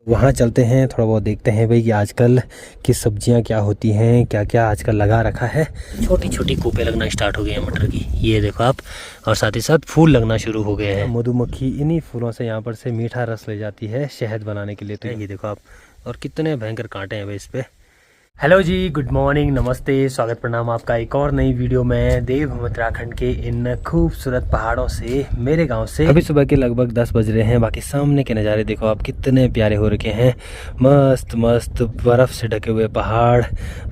वहाँ चलते हैं, थोड़ा बहुत देखते हैं भाई कि आजकल की सब्जियां क्या होती हैं, क्या क्या आजकल लगा रखा है। छोटी छोटी कूपे लगना स्टार्ट हो गए हैं मटर की, ये देखो आप। और साथ ही साथ फूल लगना शुरू हो गए हैं। मधुमक्खी इन्हीं फूलों से यहाँ पर से मीठा रस ले जाती है शहद बनाने के लिए। तो ये देखो आप, और कितने भयंकर कांटे हैं भाई इस पे। हेलो जी, गुड मॉर्निंग, नमस्ते, स्वागत प्रणाम आपका एक और नई वीडियो में देवभूमि उत्तराखंड के इन खूबसूरत पहाड़ों से, मेरे गांव से। अभी सुबह के लगभग 10 बज रहे हैं। बाकी सामने के नज़ारे देखो आप, कितने प्यारे हो रखे हैं। मस्त मस्त बर्फ़ से ढके हुए पहाड़,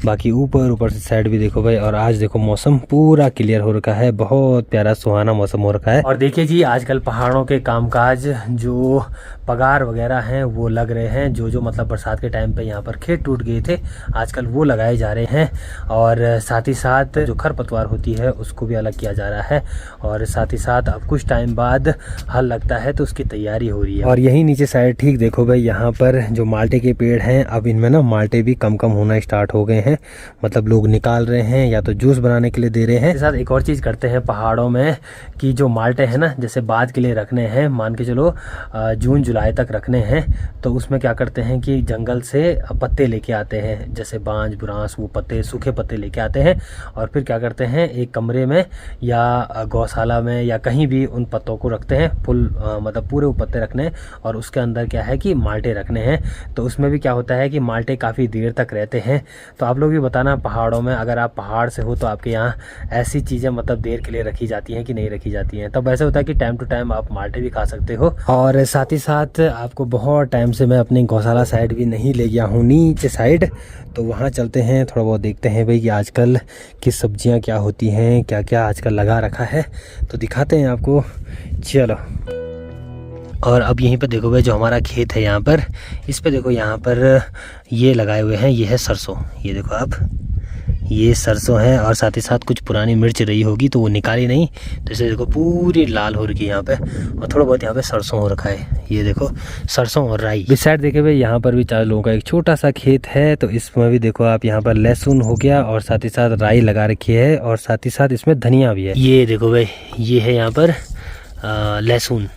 बाकी ऊपर से साइड भी देखो भाई। और आज देखो मौसम पूरा क्लियर हो रखा है, बहुत प्यारा सुहाना मौसम हो रखा है। और देखिए जी, आजकल पहाड़ों के कामकाज जो पगार वगैरह हैं वो लग रहे हैं। जो मतलब बरसात के टाइम पे यहाँ पर खेत टूट गए थे, आजकल वो लगाए जा रहे हैं। और साथ ही साथ जो खरपतवार होती है उसको भी अलग किया जा रहा है। और साथ ही साथ अब कुछ टाइम बाद हल लगता है तो उसकी तैयारी हो रही है। और यही नीचे साइड ठीक देखो भाई, यहाँ पर जो माल्टे के पेड़ हैं, अब इनमें ना माल्टे भी कम होना स्टार्ट हो गए हैं। मतलब लोग निकाल रहे हैं या तो जूस बनाने के लिए दे रहे हैं। साथ एक और चीज़ करते हैं पहाड़ों में कि जो माल्टे हैं ना, जैसे बाद के लिए रखने हैं, मान के चलो जून जुलाई तक रखने हैं, तो उसमें क्या करते हैं कि जंगल से पत्ते लेके आते हैं, जैसे बांज बुरांस, वो पत्ते, सूखे पत्ते लेके आते हैं। और फिर क्या करते हैं, एक कमरे में या गौशाला में या कहीं भी उन पत्तों को रखते हैं। फुल मतलब पूरे वो पत्ते रखने हैं। और उसके अंदर क्या है कि माल्टे रखने हैं। तो उसमें भी क्या होता है कि माल्टे काफ़ी देर तक रहते हैं। तो आप लोग भी बताना, पहाड़ों में अगर आप पहाड़ से हो तो आपके यहाँ ऐसी चीज़ें मतलब देर के लिए रखी जाती हैं कि नहीं रखी जाती हैं। तब ऐसा होता है कि टाइम टू टाइम आप माल्टे भी खा सकते हो। और साथ ही साथ आपको बहुत टाइम से मैं अपनी गौशाला साइड भी नहीं ले गया हूँ, नीचे साइड। तो वहाँ चलते हैं, थोड़ा बहुत देखते हैं भाई कि आजकल की सब्जियां क्या होती हैं, क्या क्या आजकल लगा रखा है, तो दिखाते हैं आपको। चलो। और अब यहीं पर देखो भाई, जो हमारा खेत है यहाँ पर, इस पे देखो, यहाँ पर ये लगाए हुए हैं, ये है सरसों। ये देखो आप, ये सरसों है। और साथ ही साथ कुछ पुरानी मिर्च रही होगी तो वो निकाली नहीं, तो इसे देखो पूरी लाल हो रही है यहाँ पे। और थोड़ा बहुत यहाँ पे सरसों हो रखा है, ये देखो सरसों और राई। इस साइड देखे भाई, यहाँ पर भी 4 लोगों का एक छोटा सा खेत है। तो इसमें भी देखो आप, यहाँ पर लहसुन हो गया और साथ ही साथ राई लगा रखी है। और साथ ही साथ इसमें धनिया भी है। ये देखो भाई, ये है यहाँ पर लहसुन,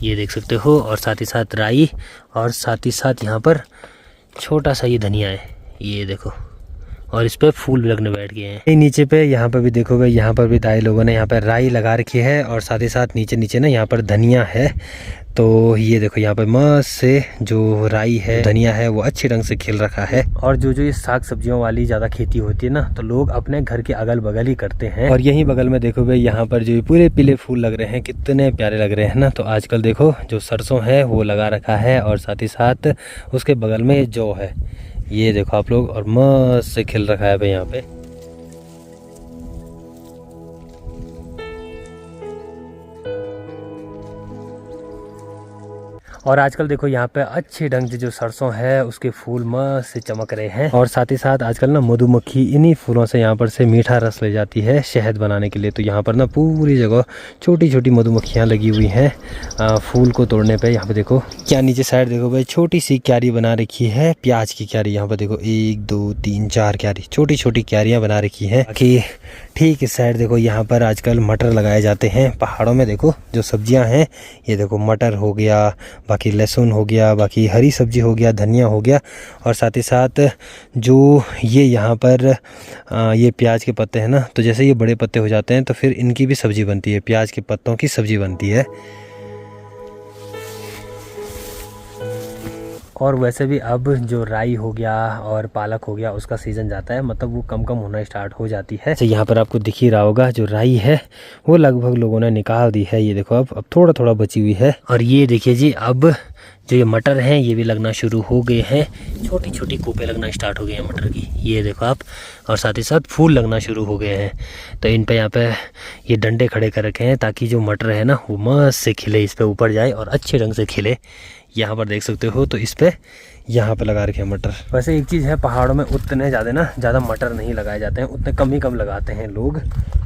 ये देख सकते हो। और साथ ही साथ राई, और साथ ही साथ यहाँ पर छोटा सा ये धनिया है, ये देखो। और इस पे फूल भी लगने बैठ गए हैं। नीचे पे यहाँ पर भी देखो भाई, यहाँ पर भी दाई लोगों ने यहाँ पर राई लगा रखी है। और साथ ही साथ नीचे ना यहाँ पर धनिया है। तो ये देखो, यहाँ पर मस्त से जो राई है, धनिया है, वो अच्छे ढंग से खिल रखा है। और जो ये साग सब्जियों वाली ज़्यादा खेती होती है ना, तो लोग अपने घर के अगल बगल ही करते हैं। और यहीं बगल में देखो भाई, यहाँ पर जो पूरे पीले फूल लग रहे हैं, कितने प्यारे लग रहे हैं ना। तो आजकल देखो जो सरसों है वो लगा रखा है। और साथ ही साथ उसके बगल में जौ है, ये देखो आप लोग। और मस्त से खिल रखा है भाई यहाँ पे। और आजकल देखो यहाँ पे अच्छे ढंग से जो सरसों है उसके फूल मस्त से चमक रहे हैं। और साथ ही साथ आजकल ना मधुमक्खी इन्हीं फूलों से यहाँ पर से मीठा रस ले जाती है शहद बनाने के लिए। तो यहाँ पर ना पूरी जगह छोटी छोटी मधुमक्खियाँ लगी हुई हैं फूल को तोड़ने पे। यहाँ पे देखो क्या, नीचे साइड देखो भाई, छोटी सी क्यारी बना रखी है, प्याज की क्यारी। यहाँ पर देखो 1 2 3 4 क्यारी, छोटी छोटी क्यारियाँ बना रखी है। बाकी ठीक इस साइड देखो, यहाँ पर आजकल मटर लगाए जाते हैं पहाड़ों में। देखो जो सब्जियां हैं, ये देखो मटर हो गया, बाकी लहसुन हो गया, बाकी हरी सब्जी हो गया, धनिया हो गया। और साथ ही साथ जो ये यहाँ पर ये प्याज के पत्ते हैं ना, तो जैसे ये बड़े पत्ते हो जाते हैं तो फिर इनकी भी सब्जी बनती है, प्याज के पत्तों की सब्जी बनती है। और वैसे भी अब जो राई हो गया और पालक हो गया, उसका सीज़न जाता है, मतलब वो कम होना स्टार्ट हो जाती है। तो यहाँ पर आपको दिख ही रहा होगा, जो राई है वो लगभग लोगों ने निकाल दी है। ये देखो अब थोड़ा थोड़ा बची हुई है। और ये देखिए जी, अब जो ये मटर हैं ये भी लगना शुरू हो गए हैं। छोटी छोटी कूपे लगना स्टार्ट हो गए हैं मटर की, ये देखो आप। और साथ ही साथ फूल लगना शुरू हो गए हैं। तो इन पे यहाँ पे ये डंडे खड़े कर रखे हैं ताकि जो मटर है ना वो मस्त से खिले, इस पे ऊपर जाए और अच्छे ढंग से खिले। यहाँ पर देख सकते हो, तो इस पे यहाँ पे लगा रखे हैं मटर। वैसे एक चीज़ है, पहाड़ों में उतने ज़्यादा मटर नहीं लगाए जाते हैं, उतने कम लगाते हैं लोग।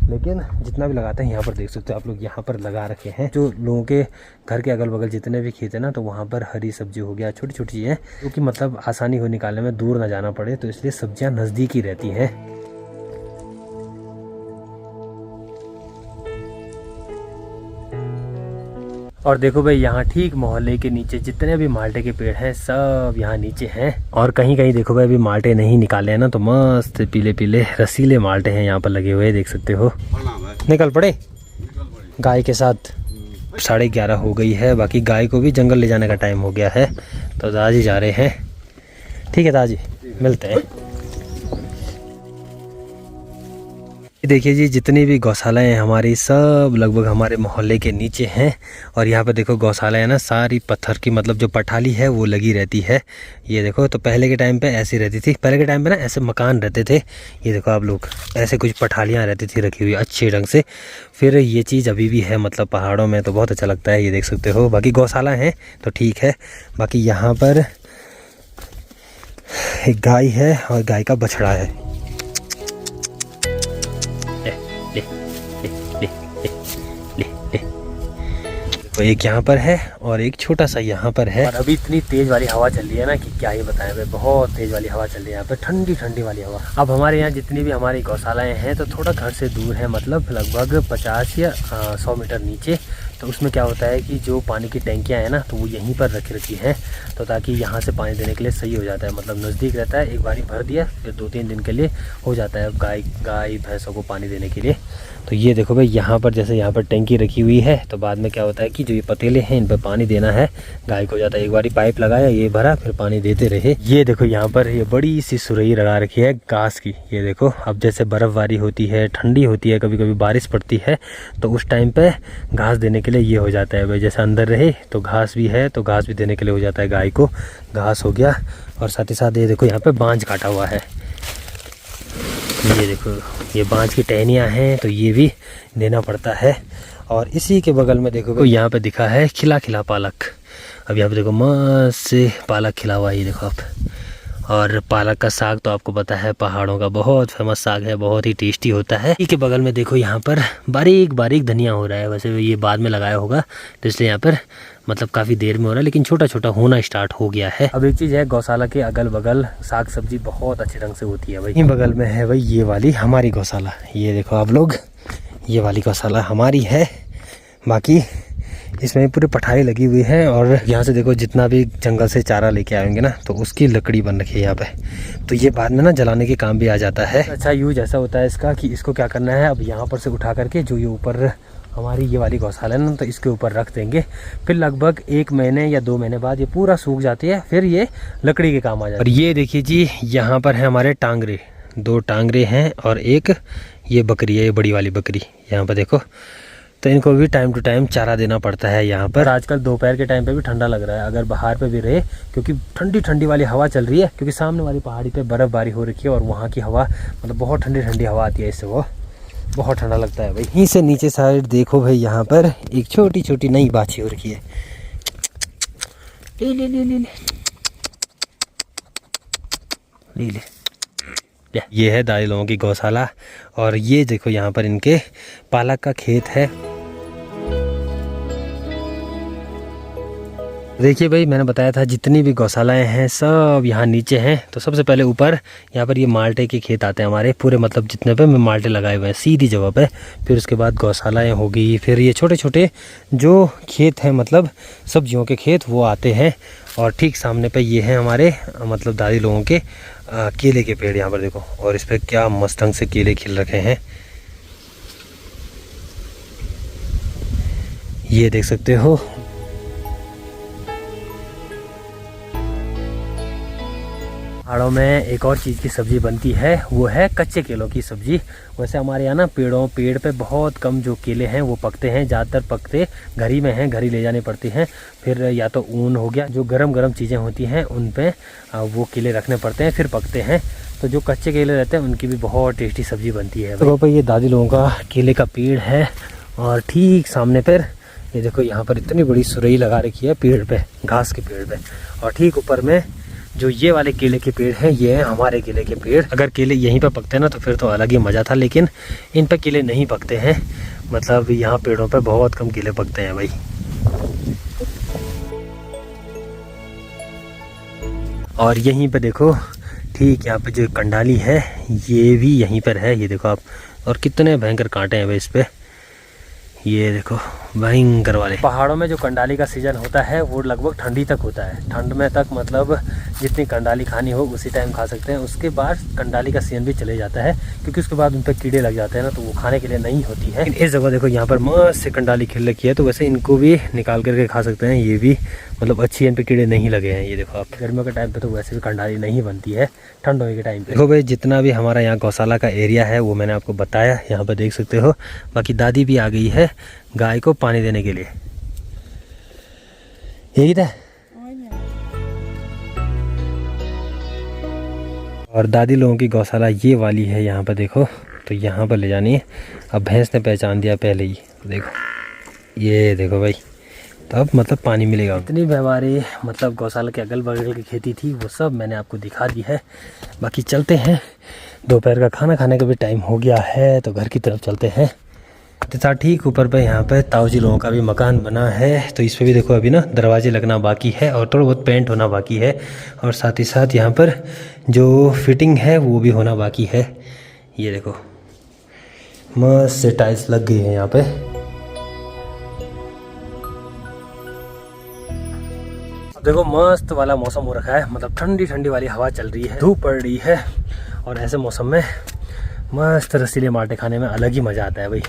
लेकिन जितना भी लगाते हैं, यहाँ पर देख सकते हो आप लोग, यहाँ पर लगा रखे हैं। जो लोगों के घर के अगल बगल जितने भी खेत है ना, तो वहाँ पर हरी सब्जी हो गया, छोटी छोटी चीज़ें, क्योंकि मतलब आसानी हो निकालने में, दूर ना जाना पड़े, तो इसलिए सब्जियाँ नज़दीक ही रहती हैं। और देखो भाई यहाँ ठीक मोहल्ले के नीचे जितने भी माल्टे के पेड़ हैं सब यहाँ नीचे हैं। और कहीं कहीं देखो भाई अभी माल्टे नहीं निकाले हैं ना, तो मस्त पीले पीले रसीले माल्टे हैं यहाँ पर लगे हुए, देख सकते हो। निकल पड़े गाय के साथ। 11:30 हो गई है, बाकी गाय को भी जंगल ले जाने का टाइम हो गया है, तो दादाजी जा रहे हैं। ठीक है दादाजी, मिलते हैं। देखिए जी, जितनी भी गौशालाएं हैं हमारी सब लगभग हमारे मोहल्ले के नीचे हैं। और यहाँ पर देखो गौशाला है ना, सारी पत्थर की, मतलब जो पठाली है वो लगी रहती है। ये देखो, तो पहले के टाइम पे ऐसी रहती थी, पहले के टाइम पे ना ऐसे मकान रहते थे। ये देखो आप लोग, ऐसे कुछ पठालियाँ रहती थी रखी हुई अच्छे ढंग से। फिर ये चीज़ अभी भी है, मतलब पहाड़ों में तो बहुत अच्छा लगता है, ये देख सकते हो। बाकी गौशाला हैं तो ठीक है। बाकी यहाँ पर एक गाय है और गाय का बछड़ा है। तो एक यहाँ पर है और एक छोटा सा यहाँ पर है। और अभी इतनी तेज वाली हवा चल रही है ना कि क्या ही बताएं भाई, बहुत तेज वाली हवा चल रही है यहाँ पे, ठंडी ठंडी वाली हवा। अब हमारे यहाँ जितनी भी हमारी गौशालाएं हैं तो थोड़ा घर से दूर है, मतलब लगभग 50 या 100 मीटर नीचे। तो उसमें क्या होता है कि जो पानी की टैंकियाँ हैं ना, तो वो यहीं पर रखी हैं, तो ताकि यहाँ से पानी देने के लिए सही हो जाता है, मतलब नज़दीक रहता है। एक बारी भर दिया फिर 2-3 दिन के लिए हो जाता है गाय भैंसों को पानी देने के लिए। तो ये देखो भाई, यहाँ पर जैसे यहाँ पर टैंकी रखी हुई है, तो बाद में क्या होता है कि जो ये पतीले हैं इन पर पानी देना है गाय को जाता है। एक बारी पाइप लगाया, ये भरा, फिर पानी देते रहे। ये देखो यहाँ पर ये बड़ी सी सुरही लगा रखी है घास की। ये देखो, अब जैसे बर्फ़बारी होती है, ठंडी होती है, कभी कभी बारिश पड़ती है, तो उस टाइम पे घास देने के लिए ये हो जाता है भाई। जैसे अंदर रहे तो घास भी है, तो घास भी देने के लिए हो जाता है, गाय को घास हो गया। और साथ ही साथ ये देखो यहाँ पे बांझ काटा हुआ है। ये देखो, ये बांझ की टहनियाँ हैं, तो ये भी देना पड़ता है। और इसी के बगल में देखो यहाँ पे दिखा है खिला खिला पालक। अब यहाँ पे देखो मस्त से पालक खिला हुआ है, ये देखो आप। और पालक का साग तो आपको पता है पहाड़ों का बहुत फेमस साग है, बहुत ही टेस्टी होता है। इसी के बगल में देखो यहाँ पर बारीक बारीक धनिया हो रहा है। वैसे ये बाद में लगाया होगा तो इसलिए यहाँ पर मतलब काफ़ी देर में हो रहा है, लेकिन छोटा छोटा होना स्टार्ट हो गया है। अब एक चीज़ है, गौशाला के अगल बगल साग सब्जी बहुत अच्छे ढंग से होती है भाई। यहीं बगल में है भाई ये वाली हमारी गौशाला। ये देखो आप लोग, ये वाली गौशाला हमारी है। बाकी इसमें पूरी पठाई लगी हुई है। और यहाँ से देखो, जितना भी जंगल से चारा लेके आएंगे ना, तो उसकी लकड़ी बन रखी है यहाँ पे, तो ये बाद में ना जलाने के काम भी आ जाता है। अच्छा यूज ऐसा होता है इसका कि इसको क्या करना है, अब यहाँ पर से उठा करके जो ये ऊपर हमारी ये वाली गौशाला है ना, तो इसके ऊपर रख देंगे। फिर लगभग 1 महीने या 2 महीने बाद ये पूरा सूख जाती है, फिर ये लकड़ी के काम आ जाता है। और ये देखिए जी, यहाँ पर है हमारे टांगरे, 2 टांगरे हैं और एक ये बकरी है, ये बड़ी वाली बकरी यहाँ पर देखो। तो इनको भी टाइम टू टाइम चारा देना पड़ता है यहाँ पर। आजकल दोपहर के टाइम पे भी ठंडा लग रहा है, अगर बाहर पे भी रहे, क्योंकि ठंडी ठंडी वाली हवा चल रही है, क्योंकि सामने वाली पहाड़ी पे बर्फ़बारी हो रखी है और वहाँ की हवा मतलब बहुत ठंडी ठंडी हवा आती है, इससे वो बहुत ठंडा लगता है भाई। यहीं से नीचे साइड देखो भाई, यहाँ पर एक छोटी छोटी नई बाछी हो रखी है। ले ले ले ले ले ले ले। ये है दादी लोगों की गौशाला। और ये देखो यहाँ पर इनके पालक का खेत है। देखिए भाई, मैंने बताया था जितनी भी गौशालाएं हैं सब यहाँ नीचे हैं। तो सबसे पहले ऊपर यहाँ पर ये माल्टे के खेत आते हैं हमारे पूरे, मतलब जितने पे माल्टे लगाए हुए हैं सीधी जगह पे। फिर उसके बाद गौशालाएं होगी, फिर ये छोटे छोटे जो खेत हैं, मतलब सब्जियों के खेत, वो आते हैं। और ठीक सामने पे ये हैं हमारे मतलब दादी लोगों के केले के पेड़, यहाँ पर देखो। और इस पर क्या मस्त ढंग से केले खिल रखे हैं, ये देख सकते हो। पहाड़ों में एक और चीज़ की सब्ज़ी बनती है, वो है कच्चे केलों की सब्ज़ी। वैसे हमारे यहाँ ना पेड़ पे बहुत कम जो केले हैं वो पकते हैं, ज़्यादातर पकते घर ही में हैं, घर ही ले जाने पड़ते हैं। फिर या तो ऊन हो गया, जो गरम गरम चीज़ें होती हैं उन पे वो केले रखने पड़ते हैं, फिर पकते हैं। तो जो कच्चे केले रहते हैं उनकी भी बहुत टेस्टी सब्ज़ी बनती है। तो ये दादी लोगों का केले का पेड़ है। और ठीक सामने पर ये देखो, यहाँ पर इतनी बड़ी सुरई लगा रखी है पेड़ पे, घास के पेड़ पे। और ठीक ऊपर में जो ये वाले केले के पेड़ हैं, ये हैं हमारे केले के पेड़। अगर केले यहीं पे पकते हैं ना तो फिर तो अलग ही मज़ा था, लेकिन इन पे केले नहीं पकते हैं, मतलब यहाँ पेड़ों पे बहुत कम केले पकते हैं भाई। और यहीं पे देखो, ठीक यहाँ पे जो कंडाली है ये भी यहीं पर है, ये देखो आप। और कितने भयंकर कांटे हैं भाई इस पे, ये देखो। भयंकर वाले। पहाड़ों में जो कंडाली का सीजन होता है वो लगभग ठंडी तक होता है, ठंड में तक मतलब जितनी कंडाली खानी हो उसी टाइम खा सकते हैं। उसके बाद कंडाली का सीजन भी चले जाता है क्योंकि उसके बाद उन पर कीड़े लग जाते हैं ना, तो वो खाने के लिए नहीं होती है। इस जगह देखो यहाँ पर मस्त से कंडाली खिल रखी है, तो वैसे इनको भी निकाल करके खा सकते हैं। ये भी मतलब अच्छी, इन पे कीड़े नहीं लगे हैं। ये देखो आप, गर्मियों के टाइम पे तो वैसे भी कंडाली नहीं बनती है, ठंड होने के टाइम पे। देखो भाई जितना भी हमारा यहाँ गौशाला का एरिया है वो मैंने आपको बताया, यहाँ पर देख सकते हो। बाकी दादी भी आ गई है गाय को पानी देने के लिए। यही था। और दादी लोगों की गौशाला ये वाली है, यहाँ पर देखो, तो यहाँ पर ले जानी है। अब भैंस ने पहचान दिया पहले ही, देखो ये देखो भाई, तो अब मतलब पानी मिलेगा। इतनी हमारी मतलब गौशाला के अगल बगल की खेती थी वो सब मैंने आपको दिखा दी है। बाकी चलते हैं, दोपहर का खाना खाने का भी टाइम हो गया है, तो घर की तरफ चलते हैं। तथा ठीक ऊपर पे यहाँ पे ताऊजी लोगों का भी मकान बना है, तो इस पे भी देखो अभी ना दरवाजे लगना बाकी है और थोड़ा बहुत पेंट होना बाकी है। और साथ ही साथ यहाँ पर जो फिटिंग है वो भी होना बाकी है। ये देखो मस्त से टाइल्स लग गई है यहाँ पे। देखो मस्त वाला मौसम हो रखा है, मतलब ठंडी ठंडी वाली हवा चल रही है, धूप पड़ रही है, और ऐसे मौसम में मस्त रसीले माटे खाने में अलग ही मज़ा आता है भाई।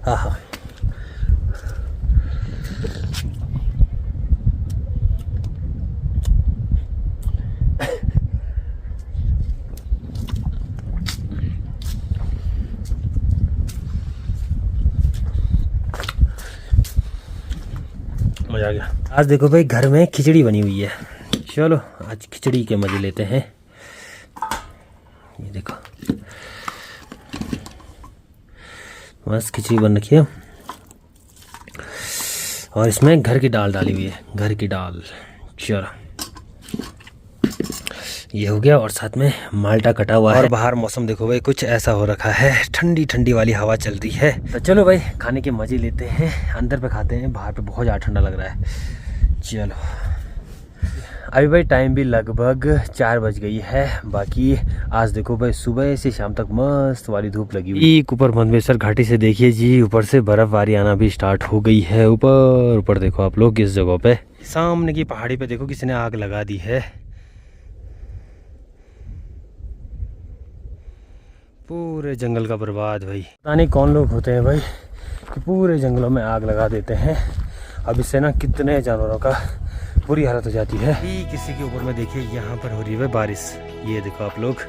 हाँ मज़ा आ गया। आज देखो भाई घर में खिचड़ी बनी हुई है, चलो आज खिचड़ी के मज़े लेते हैं। ये देखो मस्त खिचड़ी बन रखी है, और इसमें घर की दाल डाली हुई है, घर की दाल। चलो ये हो गया, और साथ में माल्टा कटा हुआ है। और बाहर मौसम देखो भाई कुछ ऐसा हो रखा है, ठंडी ठंडी वाली हवा चल रही है। तो चलो भाई खाने के मज़े लेते हैं, अंदर पे खाते हैं, बाहर पे बहुत ज़्यादा ठंडा लग रहा है। चलो अभी भाई टाइम भी लगभग 4 बज गई है। बाकी आज देखो भाई सुबह से शाम तक मस्त वाली धूप लगी हुई। एक ऊपर मंदमेश्वर घाटी से देखिए जी, ऊपर से बर्फबारी आना भी स्टार्ट हो गई है। ऊपर ऊपर देखो आप लोग, किस जगह पे सामने की पहाड़ी पे देखो किसी ने आग लगा दी है। पूरे जंगल का बर्बाद भाई। पता नहीं कौन लोग होते हैं भाई कि पूरे जंगलों में आग लगा देते हैं। अब इससे ना कितने जानवरों का बुरी हालत हो जाती है। किसी के ऊपर में देखिए यहाँ पर हो रही है बारिश, ये देखो आप लोग।